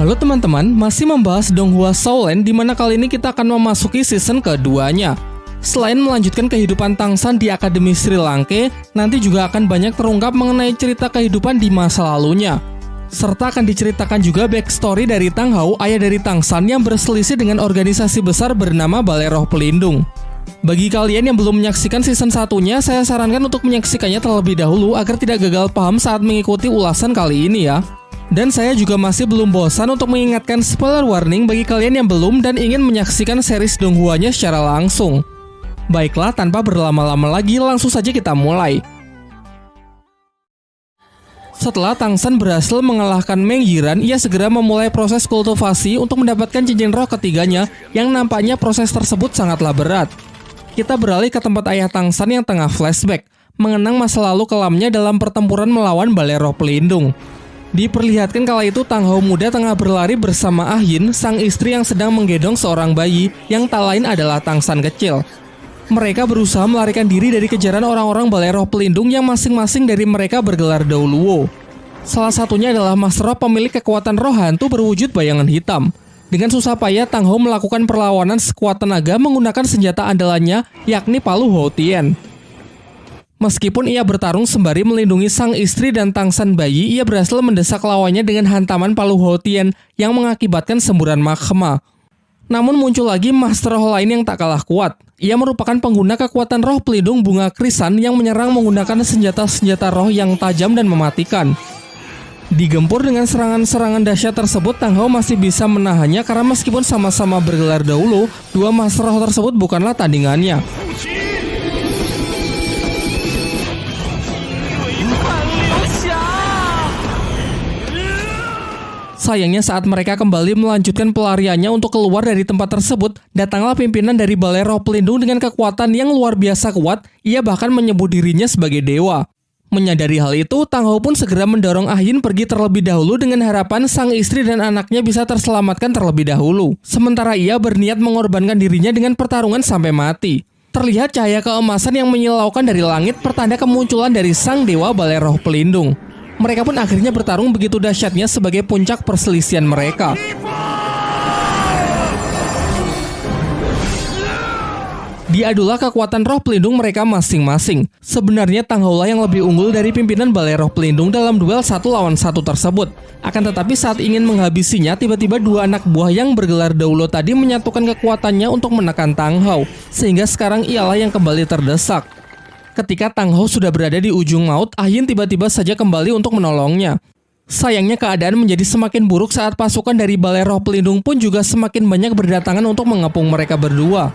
Halo teman-teman, masih membahas Donghua Shaolan di mana kali ini kita akan memasuki season keduanya. Selain melanjutkan kehidupan Tangsan di Akademi Sri Lanka, nanti juga akan banyak terungkap mengenai cerita kehidupan di masa lalunya. Serta akan diceritakan juga backstory dari Tang Hao, ayah dari Tangsan yang berselisih dengan organisasi besar bernama Balai Roh Pelindung. Bagi kalian yang belum menyaksikan season satunya, saya sarankan untuk menyaksikannya terlebih dahulu agar tidak gagal paham saat mengikuti ulasan kali ini ya. Dan saya juga masih belum bosan untuk mengingatkan spoiler warning bagi kalian yang belum dan ingin menyaksikan series Donghuanya secara langsung. Baiklah, tanpa berlama-lama lagi, langsung saja kita mulai. Setelah Tangsan berhasil mengalahkan Meng Yiran, ia segera memulai proses kultivasi untuk mendapatkan cincin roh ketiganya yang nampaknya proses tersebut sangatlah berat. Kita beralih ke tempat ayah Tangsan yang tengah flashback, mengenang masa lalu kelamnya dalam pertempuran melawan Balai Roh Pelindung. Diperlihatkan kala itu Tang Hao muda tengah berlari bersama Ah Yin, sang istri yang sedang menggendong seorang bayi yang tak lain adalah Tangsan kecil. Mereka berusaha melarikan diri dari kejaran orang-orang Balai Roh Pelindung yang masing-masing dari mereka bergelar Dao Luo. Salah satunya adalah Master Roh pemilik kekuatan roh hantu berwujud bayangan hitam. Dengan susah payah Tang Hao melakukan perlawanan sekuat tenaga menggunakan senjata andalannya yakni palu Hou Tian. Meskipun ia bertarung sembari melindungi sang istri dan Tangsan bayi, ia berhasil mendesak lawannya dengan hantaman palu Hou Tian yang mengakibatkan semburan magma. Namun muncul lagi master roh lain yang tak kalah kuat. Ia merupakan pengguna kekuatan roh pelindung bunga krisan yang menyerang menggunakan senjata-senjata roh yang tajam dan mematikan. Digempur dengan serangan-serangan dahsyat tersebut, Tang Hao masih bisa menahannya karena meskipun sama-sama bergelar Dao Luo, dua master roh tersebut bukanlah tandingannya. Sayangnya saat mereka kembali melanjutkan pelariannya untuk keluar dari tempat tersebut, datanglah pimpinan dari Balai Roh Pelindung dengan kekuatan yang luar biasa kuat, ia bahkan menyebut dirinya sebagai dewa. Menyadari hal itu, Tang Hao pun segera mendorong Ah Yin pergi terlebih dahulu dengan harapan sang istri dan anaknya bisa terselamatkan terlebih dahulu. Sementara ia berniat mengorbankan dirinya dengan pertarungan sampai mati. Terlihat cahaya keemasan yang menyilaukan dari langit pertanda kemunculan dari sang dewa Balai Roh Pelindung. Mereka pun akhirnya bertarung begitu dahsyatnya sebagai puncak perselisihan mereka. Diadulah kekuatan roh pelindung mereka masing-masing. Sebenarnya Tang Hao lah yang lebih unggul dari pimpinan Balai Roh Pelindung dalam duel 1 lawan 1 tersebut. Akan tetapi saat ingin menghabisinya, tiba-tiba dua anak buah yang bergelar Dao Luo tadi menyatukan kekuatannya untuk menekan Tang Hao. Sehingga sekarang ialah yang kembali terdesak. Ketika Tang Hao sudah berada di ujung maut, Ah Yin tiba-tiba saja kembali untuk menolongnya. Sayangnya keadaan menjadi semakin buruk saat pasukan dari Balai Roh Pelindung pun juga semakin banyak berdatangan untuk mengepung mereka berdua.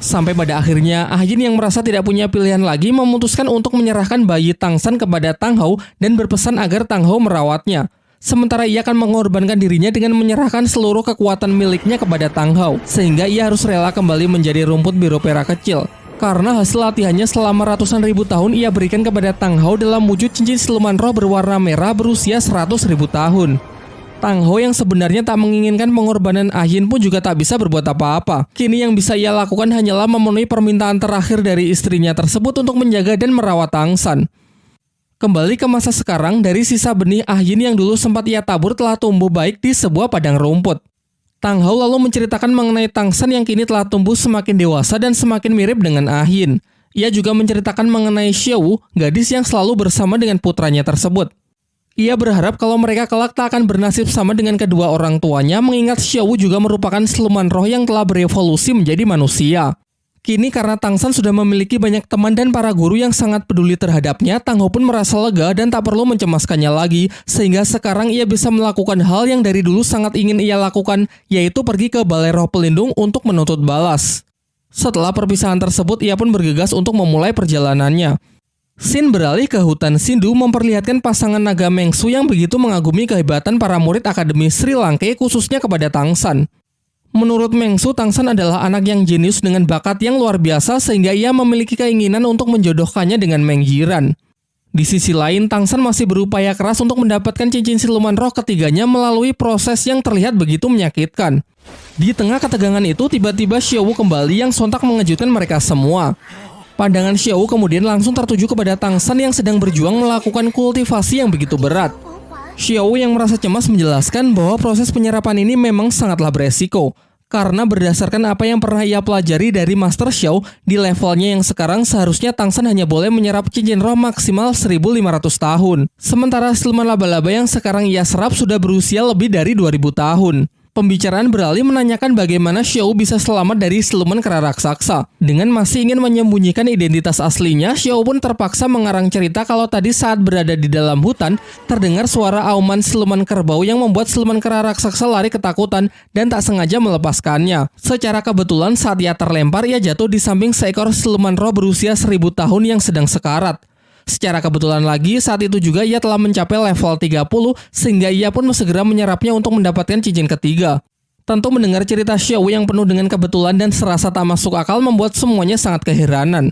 Sampai pada akhirnya, Ah Yin yang merasa tidak punya pilihan lagi memutuskan untuk menyerahkan bayi Tangsan kepada Tang Hao dan berpesan agar Tang Hao merawatnya. Sementara ia akan mengorbankan dirinya dengan menyerahkan seluruh kekuatan miliknya kepada Tang Hao, sehingga ia harus rela kembali menjadi rumput biru perak kecil. Karena hasil latihannya selama ratusan ribu tahun ia berikan kepada Tang Hao dalam wujud cincin siluman roh berwarna merah berusia 100.000 tahun. Tang Hao yang sebenarnya tak menginginkan pengorbanan Ah Yin pun juga tak bisa berbuat apa-apa. Kini yang bisa ia lakukan hanyalah memenuhi permintaan terakhir dari istrinya tersebut untuk menjaga dan merawat Tangsan. Kembali ke masa sekarang, dari sisa benih Ah Yin yang dulu sempat ia tabur telah tumbuh baik di sebuah padang rumput. Tang Hao lalu menceritakan mengenai Tangsan yang kini telah tumbuh semakin dewasa dan semakin mirip dengan Ah Yin. Ia juga menceritakan mengenai Xiaowu, gadis yang selalu bersama dengan putranya tersebut. Ia berharap kalau mereka kelak tak akan bernasib sama dengan kedua orang tuanya, mengingat Xiaowu juga merupakan siluman roh yang telah berevolusi menjadi manusia. Kini karena Tangsan sudah memiliki banyak teman dan para guru yang sangat peduli terhadapnya, Tang Hao pun merasa lega dan tak perlu mencemaskannya lagi, sehingga sekarang ia bisa melakukan hal yang dari dulu sangat ingin ia lakukan, yaitu pergi ke Balai Roh Pelindung untuk menuntut balas. Setelah perpisahan tersebut, ia pun bergegas untuk memulai perjalanannya. Scene beralih ke hutan Sindu memperlihatkan pasangan naga Mengsu yang begitu mengagumi kehebatan para murid Akademi Sri Lanka khususnya kepada Tangsan. Menurut Mengsu, Tangsan adalah anak yang jenius dengan bakat yang luar biasa sehingga ia memiliki keinginan untuk menjodohkannya dengan Meng Yiran. Di sisi lain, Tangsan masih berupaya keras untuk mendapatkan cincin siluman roh ketiganya melalui proses yang terlihat begitu menyakitkan. Di tengah ketegangan itu, tiba-tiba Xiaowu kembali yang sontak mengejutkan mereka semua. Pandangan Xiaowu kemudian langsung tertuju kepada Tangsan yang sedang berjuang melakukan kultivasi yang begitu berat. Xiao yang merasa cemas menjelaskan bahwa proses penyerapan ini memang sangatlah beresiko. Karena berdasarkan apa yang pernah ia pelajari dari Master Xiao, di levelnya yang sekarang seharusnya Tang San hanya boleh menyerap cincin roh maksimal 1500 tahun. Sementara siluman laba-laba yang sekarang ia serap sudah berusia lebih dari 2000 tahun. Pembicaraan beralih menanyakan bagaimana Xiao bisa selamat dari siluman kera raksasa. Dengan masih ingin menyembunyikan identitas aslinya, Xiao pun terpaksa mengarang cerita kalau tadi saat berada di dalam hutan, terdengar suara auman siluman kerbau yang membuat siluman kera raksasa lari ketakutan dan tak sengaja melepaskannya. Secara kebetulan saat ia terlempar, ia jatuh di samping seekor siluman roh berusia 1000 tahun yang sedang sekarat. Secara kebetulan lagi, saat itu juga ia telah mencapai level 30, sehingga ia pun segera menyerapnya untuk mendapatkan cincin ketiga. Tentu mendengar cerita Xiao yang penuh dengan kebetulan dan serasa tak masuk akal membuat semuanya sangat keheranan.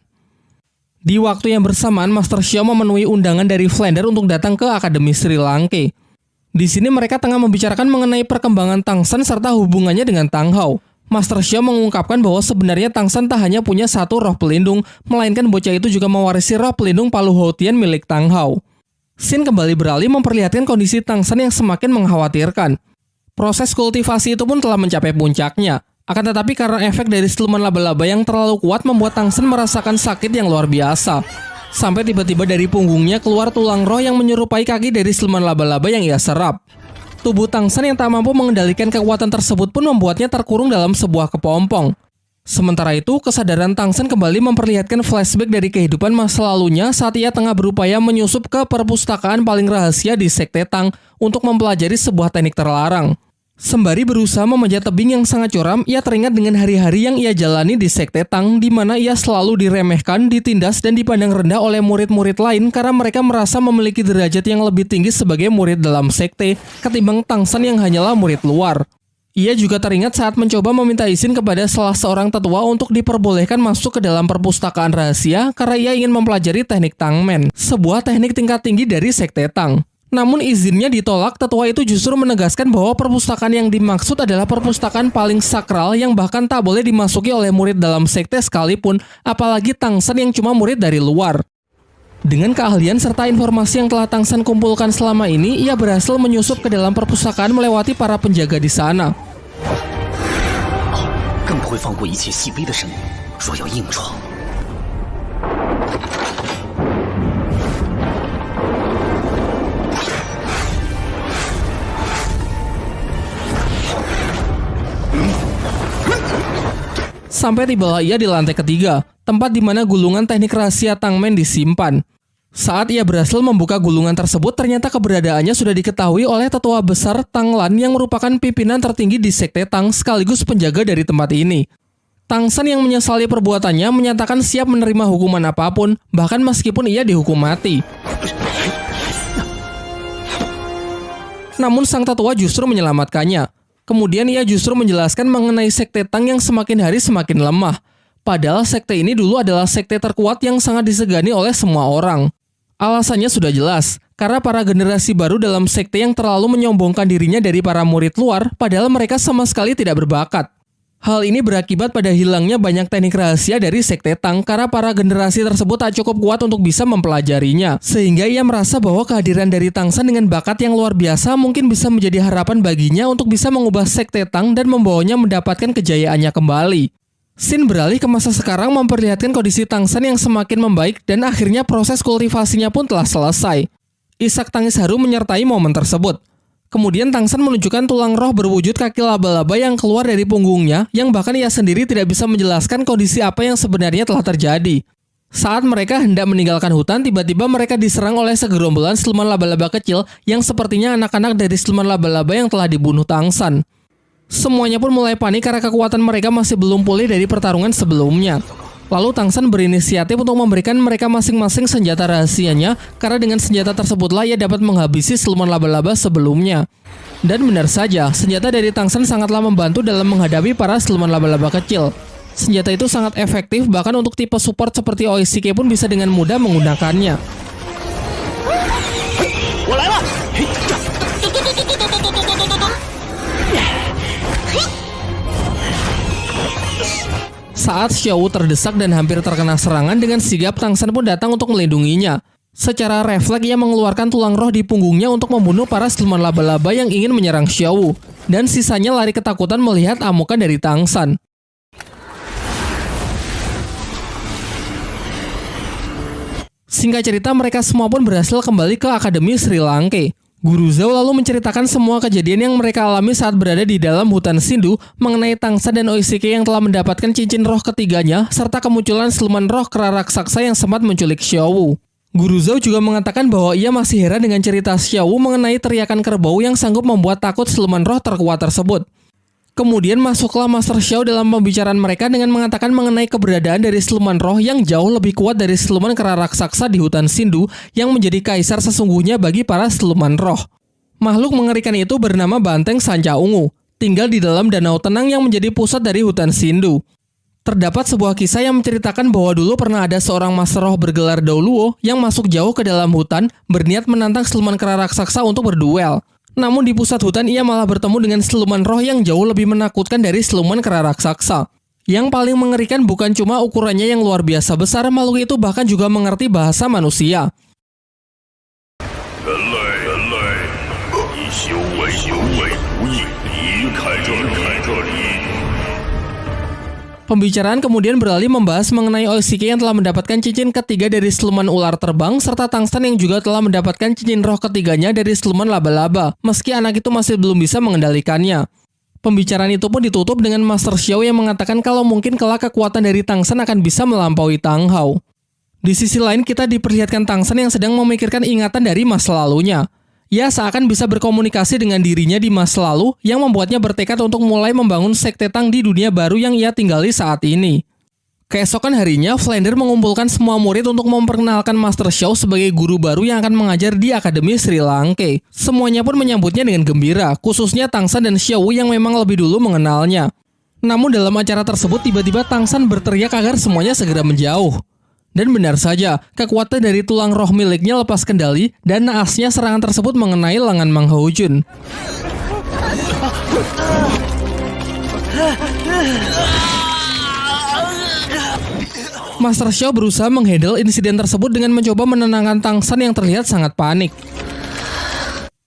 Di waktu yang bersamaan, Master Xiao memenuhi undangan dari Flander untuk datang ke Akademi Sri Lanka. Di sini mereka tengah membicarakan mengenai perkembangan Tang San serta hubungannya dengan Tang Hao. Master Xiao mengungkapkan bahwa sebenarnya Tang San tak hanya punya satu roh pelindung, melainkan bocah itu juga mewarisi roh pelindung Palu Houtian milik Tang Hao. Scene kembali beralih memperlihatkan kondisi Tang San yang semakin mengkhawatirkan. Proses kultivasi itu pun telah mencapai puncaknya. Akan tetapi karena efek dari siluman laba-laba yang terlalu kuat membuat Tang San merasakan sakit yang luar biasa. Sampai tiba-tiba dari punggungnya keluar tulang roh yang menyerupai kaki dari siluman laba-laba yang ia serap. Tubuh Tang San yang tak mampu mengendalikan kekuatan tersebut pun membuatnya terkurung dalam sebuah kepompong. Sementara itu, kesadaran Tang San kembali memperlihatkan flashback dari kehidupan masa lalunya saat ia tengah berupaya menyusup ke perpustakaan paling rahasia di Sekte Tang untuk mempelajari sebuah teknik terlarang. Sembari berusaha memanjat tebing yang sangat curam, ia teringat dengan hari-hari yang ia jalani di Sekte Tang, di mana ia selalu diremehkan, ditindas, dan dipandang rendah oleh murid-murid lain karena mereka merasa memiliki derajat yang lebih tinggi sebagai murid dalam sekte ketimbang Tang San yang hanyalah murid luar. Ia juga teringat saat mencoba meminta izin kepada salah seorang tetua untuk diperbolehkan masuk ke dalam perpustakaan rahasia karena ia ingin mempelajari teknik Tangmen, sebuah teknik tingkat tinggi dari Sekte Tang. Namun izinnya ditolak, tetua itu justru menegaskan bahwa perpustakaan yang dimaksud adalah perpustakaan paling sakral yang bahkan tak boleh dimasuki oleh murid dalam sekte sekalipun, apalagi Tang San yang cuma murid dari luar. Dengan keahlian serta informasi yang telah Tang San kumpulkan selama ini, ia berhasil menyusup ke dalam perpustakaan melewati para penjaga di sana. Sampai tibalah ia di lantai ketiga, tempat di mana gulungan teknik rahasia Tangmen disimpan. Saat ia berhasil membuka gulungan tersebut, ternyata keberadaannya sudah diketahui oleh tetua besar Tang Lan yang merupakan pimpinan tertinggi di Sekte Tang sekaligus penjaga dari tempat ini. Tang San yang menyesali perbuatannya menyatakan siap menerima hukuman apapun, bahkan meskipun ia dihukum mati. Namun sang tetua justru menyelamatkannya. Kemudian ia justru menjelaskan mengenai Sekte Tang yang semakin hari semakin lemah. Padahal sekte ini dulu adalah sekte terkuat yang sangat disegani oleh semua orang. Alasannya sudah jelas, karena para generasi baru dalam sekte yang terlalu menyombongkan dirinya dari para murid luar, padahal mereka sama sekali tidak berbakat. Hal ini berakibat pada hilangnya banyak teknik rahasia dari Sekte Tang karena para generasi tersebut tak cukup kuat untuk bisa mempelajarinya. Sehingga ia merasa bahwa kehadiran dari Tang San dengan bakat yang luar biasa mungkin bisa menjadi harapan baginya untuk bisa mengubah Sekte Tang dan membawanya mendapatkan kejayaannya kembali. Scene beralih ke masa sekarang memperlihatkan kondisi Tang San yang semakin membaik dan akhirnya proses kultivasinya pun telah selesai. Isak tangis haru menyertai momen tersebut. Kemudian Tang San menunjukkan tulang roh berwujud kaki laba-laba yang keluar dari punggungnya, yang bahkan ia sendiri tidak bisa menjelaskan kondisi apa yang sebenarnya telah terjadi. Saat mereka hendak meninggalkan hutan, tiba-tiba mereka diserang oleh segerombolan siluman laba-laba kecil yang sepertinya anak-anak dari siluman laba-laba yang telah dibunuh Tang San. Semuanya pun mulai panik karena kekuatan mereka masih belum pulih dari pertarungan sebelumnya. Lalu Tang San berinisiatif untuk memberikan mereka masing-masing senjata rahasianya karena dengan senjata tersebutlah ia dapat menghabisi siluman laba-laba sebelumnya. Dan benar saja, senjata dari Tang San sangatlah membantu dalam menghadapi para siluman laba-laba kecil. Senjata itu sangat efektif, bahkan untuk tipe support seperti Oishike pun bisa dengan mudah menggunakannya. Saat Xiao terdesak dan hampir terkena serangan, dengan sigap Tang San pun datang untuk melindunginya. Secara refleks ia mengeluarkan tulang roh di punggungnya untuk membunuh para siluman laba-laba yang ingin menyerang Xiaowu, dan sisanya lari ketakutan melihat amukan dari Tang San. Singkat cerita, mereka semua pun berhasil kembali ke Akademi Sri Lanka. Guru Zhao lalu menceritakan semua kejadian yang mereka alami saat berada di dalam hutan Sindhu mengenai Tang San dan Oishike yang telah mendapatkan cincin roh ketiganya, serta kemunculan siluman roh kera raksasa yang sempat menculik Xiaowu. Guru Zhao juga mengatakan bahwa ia masih heran dengan cerita Xiaowu mengenai teriakan kerbau yang sanggup membuat takut siluman roh terkuat tersebut. Kemudian masuklah Master Xiao dalam pembicaraan mereka dengan mengatakan mengenai keberadaan dari siluman roh yang jauh lebih kuat dari siluman kera raksasa di hutan Sindhu yang menjadi kaisar sesungguhnya bagi para siluman roh. Makhluk mengerikan itu bernama Banteng Sanca Ungu, tinggal di dalam danau tenang yang menjadi pusat dari hutan Sindhu. Terdapat sebuah kisah yang menceritakan bahwa dulu pernah ada seorang master roh bergelar Dao Luo yang masuk jauh ke dalam hutan berniat menantang siluman kera raksasa untuk berduel. Namun di pusat hutan ia malah bertemu dengan siluman roh yang jauh lebih menakutkan dari siluman kera raksasa. Yang paling mengerikan bukan cuma ukurannya yang luar biasa besar, makhluk itu bahkan juga mengerti bahasa manusia. Pembicaraan kemudian beralih membahas mengenai Oishike yang telah mendapatkan cincin ketiga dari siluman ular terbang, serta Tang San yang juga telah mendapatkan cincin roh ketiganya dari siluman laba-laba, meski anak itu masih belum bisa mengendalikannya. Pembicaraan itu pun ditutup dengan Master Xiao yang mengatakan kalau mungkin kelak kekuatan dari Tang San akan bisa melampaui Tang Hao. Di sisi lain kita diperlihatkan Tang San yang sedang memikirkan ingatan dari masa lalunya. Ia seakan bisa berkomunikasi dengan dirinya di masa lalu yang membuatnya bertekad untuk mulai membangun sekte Tang di dunia baru yang ia tinggali saat ini. Keesokan harinya, Flander mengumpulkan semua murid untuk memperkenalkan Master Xiao sebagai guru baru yang akan mengajar di Akademi Sri Lanka. Semuanya pun menyambutnya dengan gembira, khususnya Tang San dan Xiaowu yang memang lebih dulu mengenalnya. Namun dalam acara tersebut tiba-tiba Tang San berteriak agar semuanya segera menjauh. Dan benar saja, kekuatan dari tulang roh miliknya lepas kendali dan naasnya serangan tersebut mengenai lengan Mang Haojun. Master Xiao berusaha menghandle insiden tersebut dengan mencoba menenangkan Tang San yang terlihat sangat panik.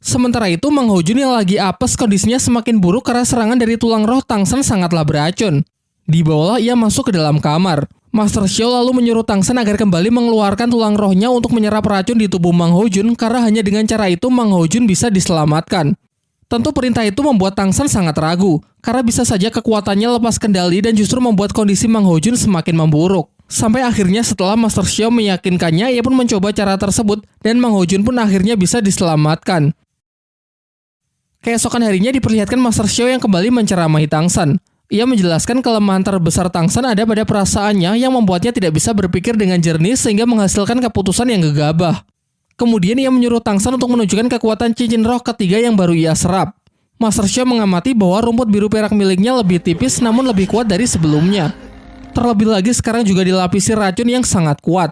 Sementara itu, Mang Haojun yang lagi apes kondisinya semakin buruk karena serangan dari tulang roh Tang San sangatlah beracun. Dibawalah ia masuk ke dalam kamar. Master Xiao lalu menyuruh Tang San agar kembali mengeluarkan tulang rohnya untuk menyerap racun di tubuh Mang Haojun karena hanya dengan cara itu Mang Haojun bisa diselamatkan. Tentu perintah itu membuat Tang San sangat ragu, karena bisa saja kekuatannya lepas kendali dan justru membuat kondisi Mang Haojun semakin memburuk. Sampai akhirnya setelah Master Xiao meyakinkannya, ia pun mencoba cara tersebut dan Mang Haojun pun akhirnya bisa diselamatkan. Keesokan harinya diperlihatkan Master Xiao yang kembali menceramahi Tang San. Ia menjelaskan kelemahan terbesar Tang San ada pada perasaannya yang membuatnya tidak bisa berpikir dengan jernih sehingga menghasilkan keputusan yang gegabah. Kemudian ia menyuruh Tang San untuk menunjukkan kekuatan cincin roh ketiga yang baru ia serap. Master Xiao mengamati bahwa rumput biru perak miliknya lebih tipis namun lebih kuat dari sebelumnya. Terlebih lagi sekarang juga dilapisi racun yang sangat kuat.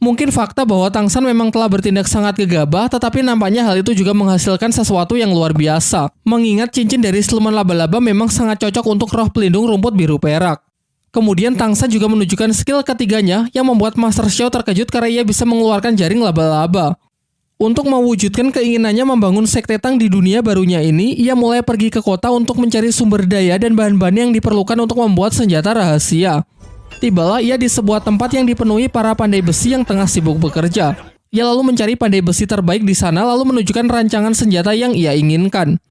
Mungkin fakta bahwa Tang San memang telah bertindak sangat gegabah, tetapi nampaknya hal itu juga menghasilkan sesuatu yang luar biasa. Mengingat cincin dari siluman laba-laba memang sangat cocok untuk roh pelindung rumput biru perak. Kemudian Tang San juga menunjukkan skill ketiganya yang membuat Master Xiao terkejut karena ia bisa mengeluarkan jaring laba-laba. Untuk mewujudkan keinginannya membangun sekte Tang di dunia barunya ini, ia mulai pergi ke kota untuk mencari sumber daya dan bahan-bahan yang diperlukan untuk membuat senjata rahasia. Tibalah ia di sebuah tempat yang dipenuhi para pandai besi yang tengah sibuk bekerja. Ia lalu mencari pandai besi terbaik di sana lalu menunjukkan rancangan senjata yang ia inginkan.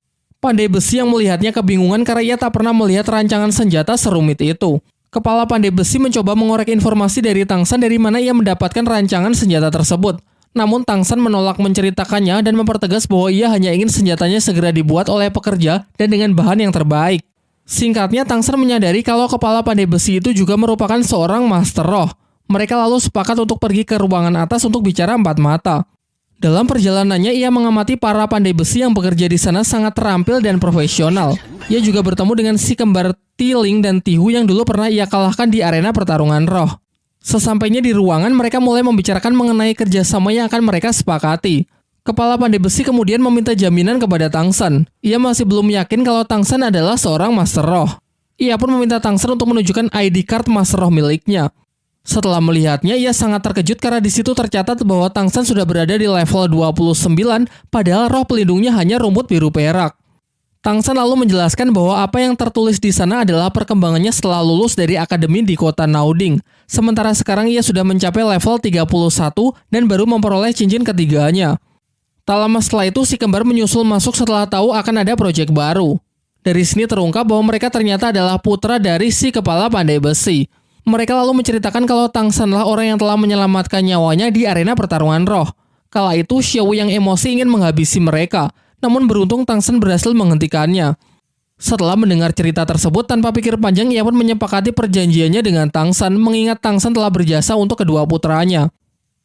Pandai besi yang melihatnya kebingungan karena ia tak pernah melihat rancangan senjata serumit itu. Kepala pandai besi mencoba mengorek informasi dari Tang San dari mana ia mendapatkan rancangan senjata tersebut. Namun Tang San menolak menceritakannya dan mempertegas bahwa ia hanya ingin senjatanya segera dibuat oleh pekerja dan dengan bahan yang terbaik. Singkatnya, Tang San menyadari kalau kepala pandai besi itu juga merupakan seorang master roh. Mereka lalu sepakat untuk pergi ke ruangan atas untuk bicara empat mata. Dalam perjalanannya, ia mengamati para pandai besi yang bekerja di sana sangat terampil dan profesional. Ia juga bertemu dengan si kembar Tiling dan Tihu yang dulu pernah ia kalahkan di arena pertarungan roh. Sesampainya di ruangan, mereka mulai membicarakan mengenai kerjasama yang akan mereka sepakati. Kepala pandai besi kemudian meminta jaminan kepada Tang San. Ia masih belum yakin kalau Tang San adalah seorang master roh. Ia pun meminta Tang San untuk menunjukkan ID card master roh miliknya. Setelah melihatnya, ia sangat terkejut karena di situ tercatat bahwa Tang San sudah berada di level 29, padahal roh pelindungnya hanya rumput biru perak. Tang San lalu menjelaskan bahwa apa yang tertulis di sana adalah perkembangannya setelah lulus dari akademi di kota Nauding. Sementara sekarang ia sudah mencapai level 31 dan baru memperoleh cincin ketiganya. Tak lama setelah itu, si kembar menyusul masuk setelah tahu akan ada proyek baru. Dari sini terungkap bahwa mereka ternyata adalah putra dari si kepala pandai besi. Mereka lalu menceritakan kalau Tang Sanlah orang yang telah menyelamatkan nyawanya di arena pertarungan roh. Kala itu, Xiao yang emosi ingin menghabisi mereka, namun beruntung Tang San berhasil menghentikannya. Setelah mendengar cerita tersebut, tanpa pikir panjang ia pun menyepakati perjanjiannya dengan Tang San, mengingat Tang San telah berjasa untuk kedua putranya.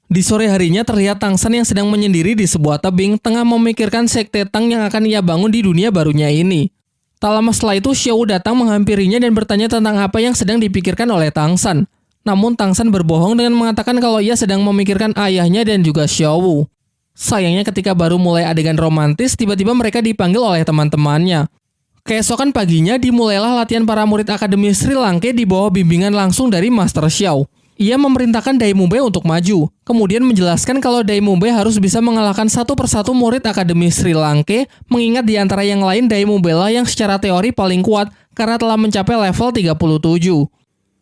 Di sore harinya terlihat Tang San yang sedang menyendiri di sebuah tebing, tengah memikirkan sekte Tang yang akan ia bangun di dunia barunya ini. Tak lama setelah itu, Xiao datang menghampirinya dan bertanya tentang apa yang sedang dipikirkan oleh Tang San. Namun Tang San berbohong dengan mengatakan kalau ia sedang memikirkan ayahnya dan juga Xiao. Sayangnya ketika baru mulai adegan romantis, tiba-tiba mereka dipanggil oleh teman-temannya. Keesokan paginya dimulailah latihan para murid Akademi Sri Lanka di bawah bimbingan langsung dari Master Xiao. Ia memerintahkan Dai Mubei untuk maju, kemudian menjelaskan kalau Dai Mubei harus bisa mengalahkan satu persatu murid Akademi Sri Lanka, mengingat di antara yang lain Dai Mubei lah yang secara teori paling kuat karena telah mencapai level 37.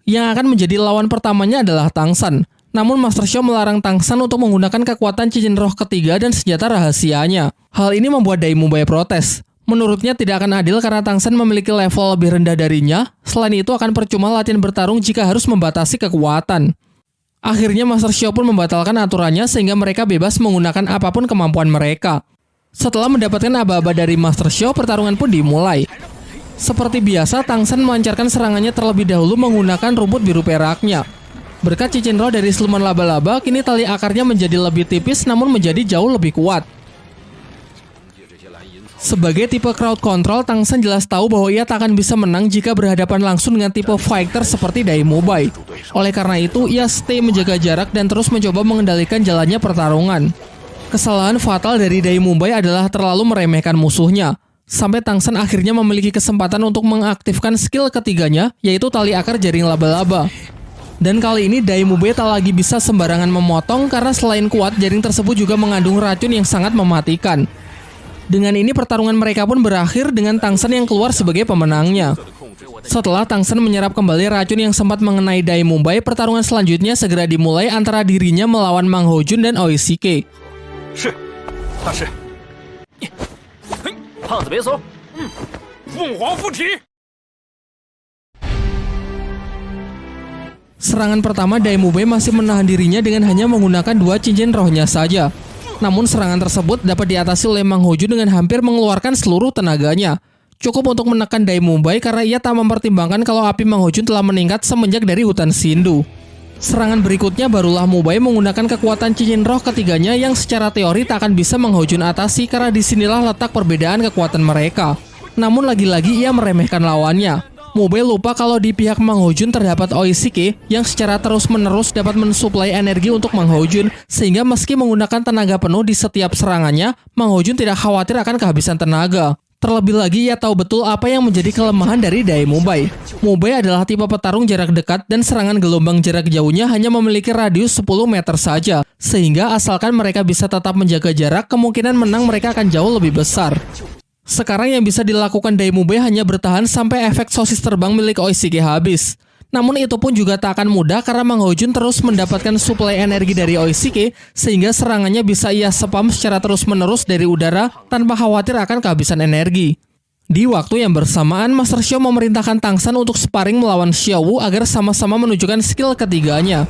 Yang akan menjadi lawan pertamanya adalah Tang San. Namun Master Xiao melarang Tang San untuk menggunakan kekuatan cincin roh ketiga dan senjata rahasianya. Hal ini membuat Dai Mubei protes. Menurutnya tidak akan adil karena Tang San memiliki level lebih rendah darinya. Selain itu akan percuma latihan bertarung jika harus membatasi kekuatan. Akhirnya Master Xiao pun membatalkan aturannya sehingga mereka bebas menggunakan apapun kemampuan mereka. Setelah mendapatkan aba-aba dari Master Xiao, pertarungan pun dimulai. Seperti biasa, Tang San melancarkan serangannya terlebih dahulu menggunakan rumput biru peraknya. Berkat cincin roh dari siluman laba-laba, kini tali akarnya menjadi lebih tipis namun menjadi jauh lebih kuat. Sebagai tipe crowd control, Tang San jelas tahu bahwa ia tak akan bisa menang jika berhadapan langsung dengan tipe fighter seperti Dai Mubei. Oleh karena itu, ia stay menjaga jarak dan terus mencoba mengendalikan jalannya pertarungan. Kesalahan fatal dari Dai Mubei adalah terlalu meremehkan musuhnya. Sampai Tang San akhirnya memiliki kesempatan untuk mengaktifkan skill ketiganya, yaitu tali akar jaring laba-laba. Dan kali ini Dai Mubei tak lagi bisa sembarangan memotong karena selain kuat, jaring tersebut juga mengandung racun yang sangat mematikan. Dengan ini pertarungan mereka pun berakhir dengan Tang San yang keluar sebagai pemenangnya. Setelah Tang San menyerap kembali racun yang sempat mengenai Dai Mubei, pertarungan selanjutnya segera dimulai antara dirinya melawan Mang Hojun dan Oishike. Serangan pertama, Dai Mubei masih menahan dirinya dengan hanya menggunakan 2 cincin rohnya saja. Namun serangan tersebut dapat diatasi oleh Mang Hojun dengan hampir mengeluarkan seluruh tenaganya. Cukup untuk menekan Dai Mubei karena ia tak mempertimbangkan kalau api Mang Hojun telah meningkat semenjak dari hutan Sindu. Serangan berikutnya barulah Mubei menggunakan kekuatan cincin roh ketiganya yang secara teori tak akan bisa Mang Hojun atasi karena disinilah letak perbedaan kekuatan mereka. Namun lagi-lagi ia meremehkan lawannya. Mubei lupa kalau di pihak Mang Hojun terdapat Oishike yang secara terus-menerus dapat mensuplai energi untuk Mang Hojun, sehingga meski menggunakan tenaga penuh di setiap serangannya, Mang Hojun tidak khawatir akan kehabisan tenaga. Terlebih lagi ia tahu betul apa yang menjadi kelemahan dari Dai Mubei. Mubei adalah tipe petarung jarak dekat dan serangan gelombang jarak jauhnya hanya memiliki radius 10 meter saja, sehingga asalkan mereka bisa tetap menjaga jarak, kemungkinan menang mereka akan jauh lebih besar. Sekarang yang bisa dilakukan Dai Mubei hanya bertahan sampai efek sosis terbang milik Oishike habis. Namun itu pun juga tak akan mudah karena Mang Hojun terus mendapatkan suplai energi dari Oishike sehingga serangannya bisa ia spam secara terus-menerus dari udara tanpa khawatir akan kehabisan energi. Di waktu yang bersamaan, Master Xiao memerintahkan Tang San untuk sparring melawan Xiao Wu agar sama-sama menunjukkan skill ketiganya.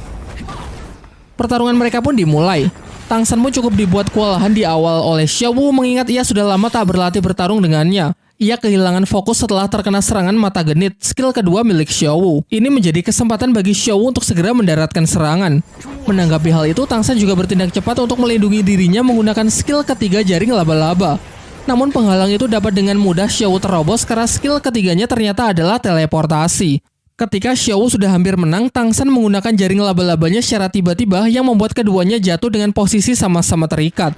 Pertarungan mereka pun dimulai. Tang San pun cukup dibuat kewalahan di awal oleh Xiao Wu mengingat ia sudah lama tak berlatih bertarung dengannya. Ia kehilangan fokus setelah terkena serangan mata genit, skill kedua milik Xiao Wu. Ini menjadi kesempatan bagi Xiao Wu untuk segera mendaratkan serangan. Menanggapi hal itu, Tang San juga bertindak cepat untuk melindungi dirinya menggunakan skill ketiga jaring laba-laba. Namun penghalang itu dapat dengan mudah Xiao Wu terobos karena skill ketiganya ternyata adalah teleportasi. Ketika Xiao Wu sudah hampir menang, Tang San menggunakan jaring laba-labanya secara tiba-tiba yang membuat keduanya jatuh dengan posisi sama-sama terikat.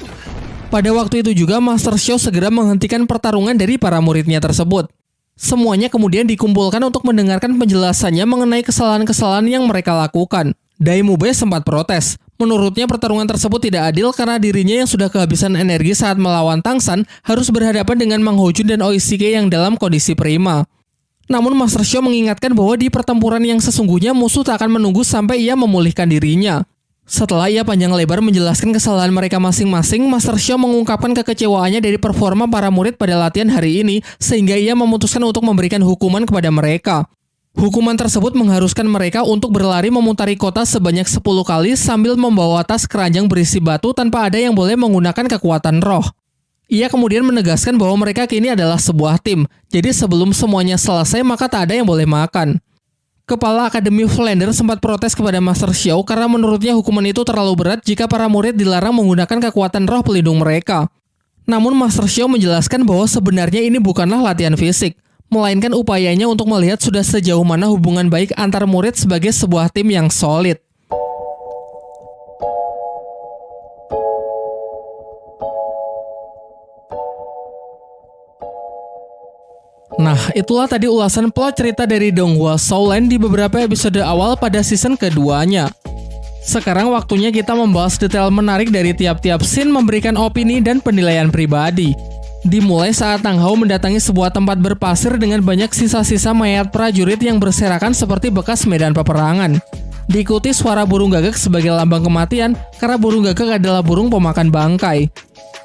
Pada waktu itu juga Master Xiao segera menghentikan pertarungan dari para muridnya tersebut. Semuanya kemudian dikumpulkan untuk mendengarkan penjelasannya mengenai kesalahan-kesalahan yang mereka lakukan. Daimube sempat protes. Menurutnya pertarungan tersebut tidak adil karena dirinya yang sudah kehabisan energi saat melawan Tangsan harus berhadapan dengan Mang Hojun dan Oishige yang dalam kondisi prima. Namun Master Shio mengingatkan bahwa di pertempuran yang sesungguhnya musuh tak akan menunggu sampai ia memulihkan dirinya. Setelah ia panjang lebar menjelaskan kesalahan mereka masing-masing, Master Shio mengungkapkan kekecewaannya dari performa para murid pada latihan hari ini sehingga ia memutuskan untuk memberikan hukuman kepada mereka. Hukuman tersebut mengharuskan mereka untuk berlari memutari kota sebanyak 10 kali sambil membawa tas keranjang berisi batu tanpa ada yang boleh menggunakan kekuatan roh. Ia kemudian menegaskan bahwa mereka kini adalah sebuah tim, jadi sebelum semuanya selesai maka tak ada yang boleh makan. Kepala Akademi Flander sempat protes kepada Master Shio karena menurutnya hukuman itu terlalu berat jika para murid dilarang menggunakan kekuatan roh pelindung mereka. Namun Master Shio menjelaskan bahwa sebenarnya ini bukanlah latihan fisik, melainkan upayanya untuk melihat sudah sejauh mana hubungan baik antar murid sebagai sebuah tim yang solid. Nah, itulah tadi ulasan plot cerita dari Donghua Soulland di beberapa episode awal pada season keduanya. Sekarang waktunya kita membahas detail menarik dari tiap-tiap scene, memberikan opini dan penilaian pribadi. Dimulai saat Tang Hao mendatangi sebuah tempat berpasir dengan banyak sisa-sisa mayat prajurit yang berserakan seperti bekas medan peperangan. Diikuti suara burung gagak sebagai lambang kematian karena burung gagak adalah burung pemakan bangkai.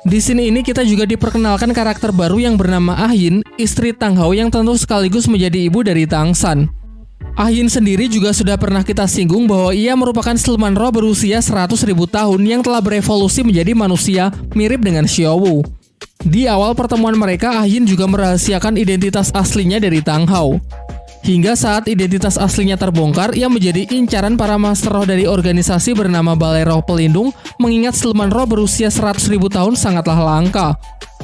Di sini ini kita juga diperkenalkan karakter baru yang bernama Ah Yin, istri Tang Hao yang tentu sekaligus menjadi ibu dari Tang San. Ah Yin sendiri juga sudah pernah kita singgung bahwa ia merupakan siluman roh berusia 100.000 tahun yang telah berevolusi menjadi manusia mirip dengan Xiao Wu. Di awal pertemuan mereka, Ah Yin juga merahasiakan identitas aslinya dari Tang Hao. Hingga saat identitas aslinya terbongkar, ia menjadi incaran para master roh dari organisasi bernama Balai Roh Pelindung, mengingat siluman roh berusia 100.000 tahun sangatlah langka.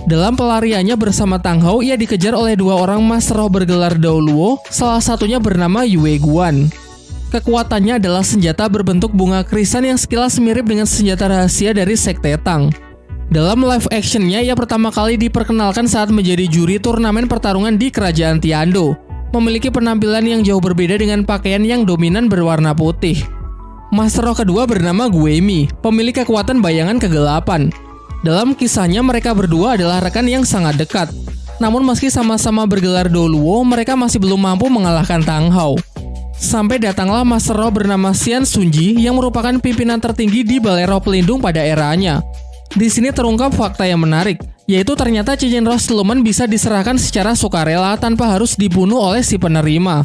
Dalam pelariannya bersama Tang Hao, ia dikejar oleh 2 orang master roh bergelar Dao Luo, salah satunya bernama Yue Guan. Kekuatannya adalah senjata berbentuk bunga krisan yang sekilas mirip dengan senjata rahasia dari Sekte Tang. Dalam live actionnya, ia pertama kali diperkenalkan saat menjadi juri turnamen pertarungan di Kerajaan Tiando. Memiliki penampilan yang jauh berbeda dengan pakaian yang dominan berwarna putih. Master roh kedua bernama Guemi, pemilik kekuatan bayangan kegelapan. Dalam kisahnya, mereka berdua adalah rekan yang sangat dekat. Namun meski sama-sama bergelar Dao Luo, mereka masih belum mampu mengalahkan Tang Hao. Sampai datanglah Master roh bernama Xian Sunji yang merupakan pimpinan tertinggi di Balai Roh Pelindung pada eranya. Di sini terungkap fakta yang menarik, yaitu ternyata cincin roh siluman bisa diserahkan secara sukarela tanpa harus dibunuh oleh si penerima.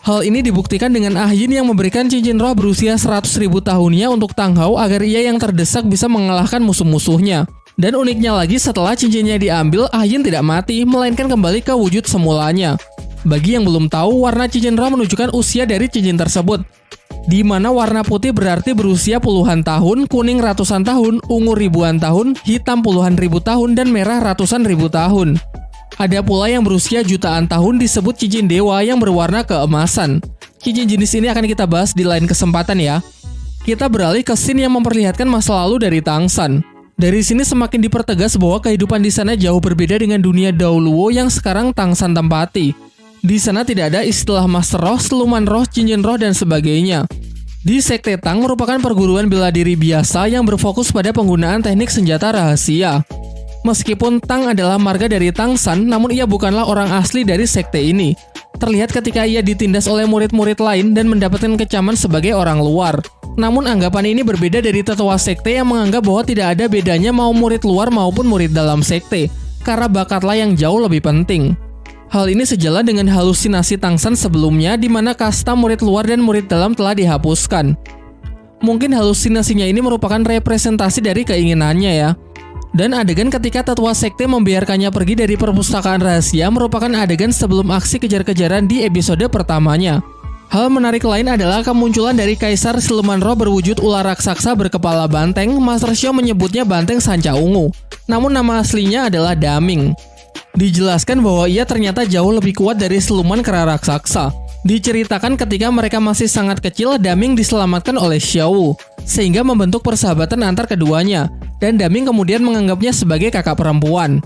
Hal ini dibuktikan dengan Ah Yin yang memberikan cincin roh berusia 100.000 tahunnya untuk Tang Hao agar ia yang terdesak bisa mengalahkan musuh-musuhnya. Dan uniknya lagi, setelah cincinnya diambil, Ah Yin tidak mati, melainkan kembali ke wujud semulanya. Bagi yang belum tahu, warna cincin roh menunjukkan usia dari cincin tersebut, di mana warna putih berarti berusia puluhan tahun, kuning ratusan tahun, ungu ribuan tahun, hitam puluhan ribu tahun, dan merah ratusan ribu tahun. Ada pula yang berusia jutaan tahun disebut cincin dewa yang berwarna keemasan. Cincin jenis ini akan kita bahas di lain kesempatan ya. Kita beralih ke scene yang memperlihatkan masa lalu dari Tang San. Dari sini semakin dipertegas bahwa kehidupan di sana jauh berbeda dengan dunia Dao Luo yang sekarang Tang San tempati. Di sana tidak ada istilah master roh, siluman roh, cincin roh, dan sebagainya. Di Sekte Tang merupakan perguruan bela diri biasa yang berfokus pada penggunaan teknik senjata rahasia. Meskipun Tang adalah marga dari Tang San, namun ia bukanlah orang asli dari sekte ini. Terlihat ketika ia ditindas oleh murid-murid lain dan mendapatkan kecaman sebagai orang luar. Namun anggapan ini berbeda dari tetua sekte yang menganggap bahwa tidak ada bedanya mau murid luar maupun murid dalam sekte, karena bakatlah yang jauh lebih penting. Hal ini sejalan dengan halusinasi Tang San sebelumnya di mana kasta murid luar dan murid dalam telah dihapuskan. Mungkin halusinasinya ini merupakan representasi dari keinginannya ya. Dan adegan ketika tetua sekte membiarkannya pergi dari perpustakaan rahasia merupakan adegan sebelum aksi kejar-kejaran di episode pertamanya. Hal menarik lain adalah kemunculan dari Kaisar Siluman Roh berwujud ular raksasa berkepala banteng. Master Shio menyebutnya Banteng Sanca Ungu. Namun nama aslinya adalah Daming. Dijelaskan bahwa ia ternyata jauh lebih kuat dari siluman kera raksasa. Diceritakan ketika mereka masih sangat kecil, Daming diselamatkan oleh Xiao Wu, sehingga membentuk persahabatan antar keduanya, dan Daming kemudian menganggapnya sebagai kakak perempuan.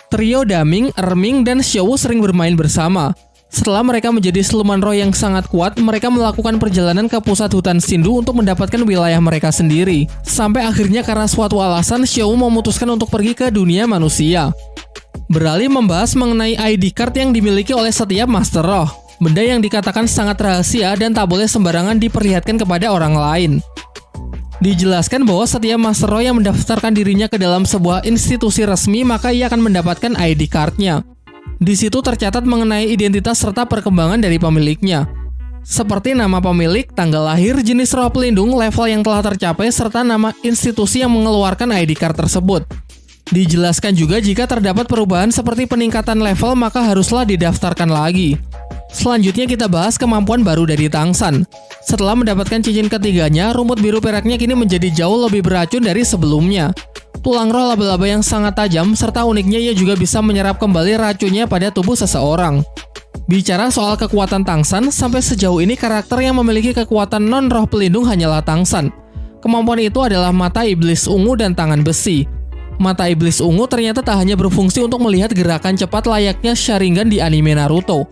Trio Daming, Erming, dan Xiao Wu sering bermain bersama. Setelah mereka menjadi siluman roh yang sangat kuat, mereka melakukan perjalanan ke pusat hutan Shindu untuk mendapatkan wilayah mereka sendiri. Sampai akhirnya karena suatu alasan, Xiao memutuskan untuk pergi ke dunia manusia. Beralih membahas mengenai ID card yang dimiliki oleh setiap Master Roh. Benda yang dikatakan sangat rahasia dan tak boleh sembarangan diperlihatkan kepada orang lain. Dijelaskan bahwa setiap Master Roh yang mendaftarkan dirinya ke dalam sebuah institusi resmi, maka ia akan mendapatkan ID card-nya. Di situ tercatat mengenai identitas serta perkembangan dari pemiliknya. Seperti nama pemilik, tanggal lahir, jenis roh pelindung, level yang telah tercapai, serta nama institusi yang mengeluarkan ID card tersebut. Dijelaskan juga jika terdapat perubahan seperti peningkatan level, maka haruslah didaftarkan lagi. Selanjutnya kita bahas kemampuan baru dari Tang San. Setelah mendapatkan cincin ketiganya, rumput biru peraknya kini menjadi jauh lebih beracun dari sebelumnya. Tulang roh laba-laba yang sangat tajam, serta uniknya ia juga bisa menyerap kembali racunnya pada tubuh seseorang. Bicara soal kekuatan Tang San, sampai sejauh ini karakter yang memiliki kekuatan non-roh pelindung hanyalah Tang San. Kemampuan itu adalah mata iblis ungu dan tangan besi. Mata iblis ungu ternyata tak hanya berfungsi untuk melihat gerakan cepat layaknya Sharingan di anime Naruto.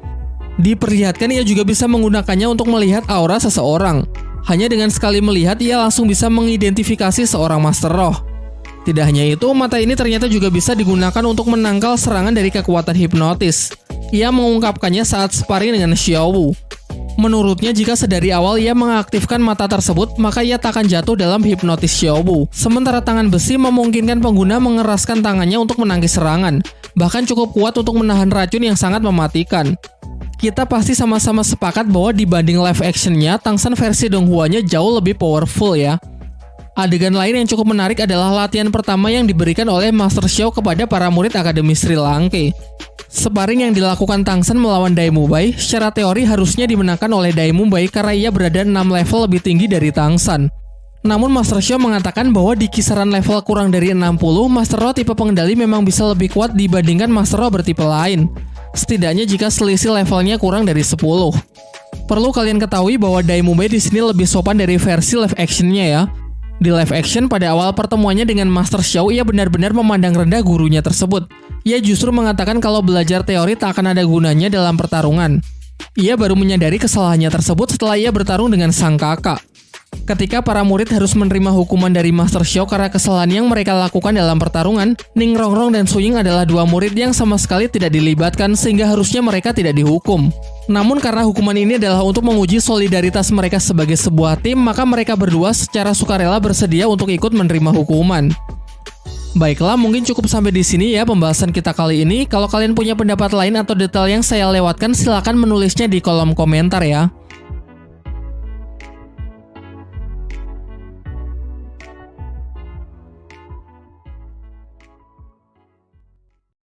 Diperlihatkan ia juga bisa menggunakannya untuk melihat aura seseorang. Hanya dengan sekali melihat, ia langsung bisa mengidentifikasi seorang Master Roh. Tidak hanya itu, mata ini ternyata juga bisa digunakan untuk menangkal serangan dari kekuatan hipnotis. Ia mengungkapkannya saat sparring dengan Xiao Wu. Menurutnya, jika sedari awal ia mengaktifkan mata tersebut, maka ia tak akan jatuh dalam hipnotis Xiao Wu. Sementara tangan besi memungkinkan pengguna mengeraskan tangannya untuk menangkis serangan, bahkan cukup kuat untuk menahan racun yang sangat mematikan. Kita pasti sama-sama sepakat bahwa dibanding live actionnya, Tang San versi Donghuanya jauh lebih powerful ya. Adegan lain yang cukup menarik adalah latihan pertama yang diberikan oleh Master Xiao kepada para murid Akademi Sri Lanka. Sparring yang dilakukan Tang San melawan Dai Mubai, secara teori harusnya dimenangkan oleh Dai Mubai karena ia berada 6 level lebih tinggi dari Tang San. Namun Master Xiao mengatakan bahwa di kisaran level kurang dari 60, Master Roh tipe pengendali memang bisa lebih kuat dibandingkan Master Roh bertipe lain. Setidaknya jika selisih levelnya kurang dari 10. Perlu kalian ketahui bahwa Dai Mubai di sini lebih sopan dari versi live actionnya ya. Di live action, pada awal pertemuannya dengan Master Xiao, ia benar-benar memandang rendah gurunya tersebut. Ia justru mengatakan kalau belajar teori tak akan ada gunanya dalam pertarungan. Ia baru menyadari kesalahannya tersebut setelah ia bertarung dengan sang kakak. Ketika para murid harus menerima hukuman dari Master Xiao karena kesalahan yang mereka lakukan dalam pertarungan, Ning Rongrong dan Su Ying adalah dua murid yang sama sekali tidak dilibatkan sehingga harusnya mereka tidak dihukum. Namun karena hukuman ini adalah untuk menguji solidaritas mereka sebagai sebuah tim, maka mereka berdua secara sukarela bersedia untuk ikut menerima hukuman. Baiklah, mungkin cukup sampai di sini ya pembahasan kita kali ini. Kalau kalian punya pendapat lain atau detail yang saya lewatkan, silakan menulisnya di kolom komentar ya.